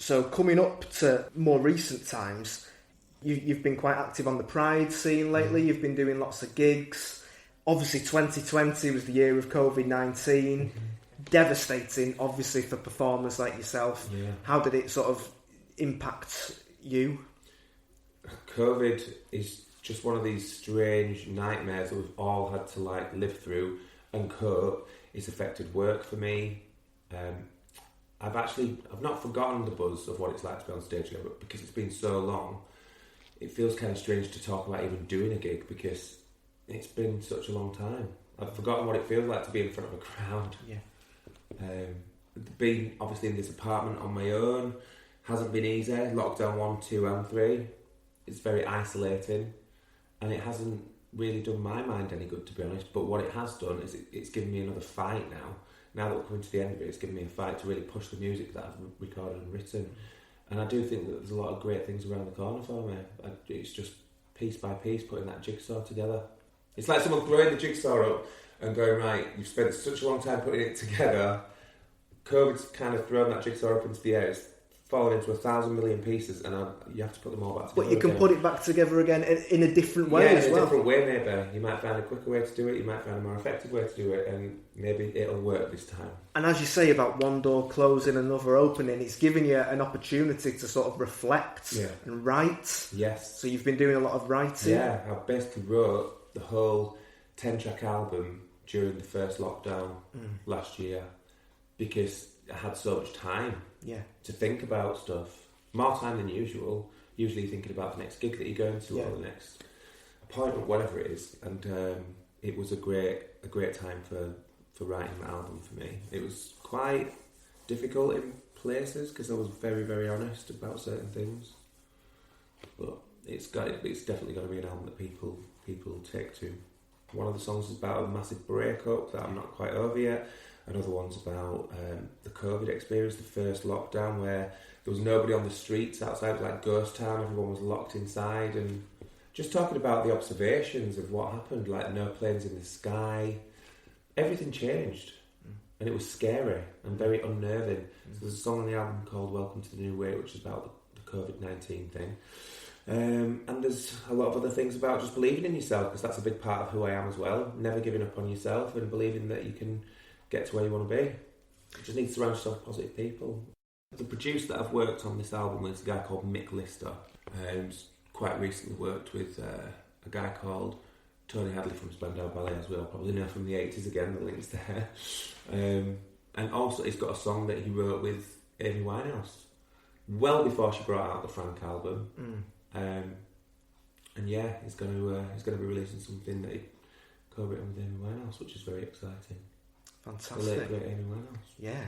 So coming up to more recent times, you've been quite active on the Pride scene lately. You've been doing lots of gigs. Obviously 2020 was the year of COVID-19. Devastating, obviously, for performers like yourself. Yeah. How did it sort of impact you? COVID is just one of these strange nightmares that we've all had to like live through and cope. It's affected work for me. I've not forgotten the buzz of what it's like to be on stage again, but because it's been so long, it feels kind of strange to talk about even doing a gig because it's been such a long time. I've forgotten what it feels like to be in front of a crowd. Yeah. Being obviously in this apartment on my own hasn't been easy. Lockdown 1, 2 and 3. It's very isolating and it hasn't really done my mind any good, to be honest. But what it has done is it's given me another fight now. Now that we're coming to the end of it, it's given me a fight to really push the music that I've recorded and written. And I do think that there's a lot of great things around the corner for me. It's just piece by piece putting that jigsaw together. It's like someone throwing the jigsaw up and going, right, you've spent such a long time putting it together. COVID's kind of thrown that jigsaw up into the air. It's fallen into 1,000 million pieces, and you have to put them all back together. But you can put it back together again in a different way as well. Yeah, in a different way maybe. You might find a quicker way to do it, you might find a more effective way to do it, and maybe it'll work this time. And as you say about one door closing, another opening, it's giving you an opportunity to sort of reflect and write. Yes. So you've been doing a lot of writing. Yeah, I basically wrote the whole 10-track album during the first lockdown last year because I had so much time to think about stuff. More time than usual. Usually thinking about the next gig that you're going to or the next appointment, whatever it is. And it was a great time for writing the album for me. It was quite difficult in places because I was very, very honest about certain things. But it's definitely got to be an album that people take to. One of the songs is about a massive breakup that I'm not quite over yet. Another one's about the COVID experience, the first lockdown, where there was nobody on the streets outside. It was like ghost town, everyone was locked inside, and just talking about the observations of what happened, like no planes in the sky. Everything changed, and it was scary and very unnerving. So there's a song on the album called Welcome to the New Way, which is about the COVID-19 thing. And there's a lot of other things about just believing in yourself, because that's a big part of who I am as well. Never giving up on yourself and believing that you can get to where you want to be. You just need to surround yourself with positive people. The producer that I've worked on this album is a guy called Nikk Mager. Who's quite recently worked with a guy called Tony Hadley from Spandau Ballet as well. Probably know from the 80s again, the links there. And also he's got a song that he wrote with Amy Winehouse well before she brought out the Frank album. And yeah, he's going to be releasing something that he co-written with Amy Winehouse, which is very exciting. Fantastic. The late great Amy Winehouse. Yeah.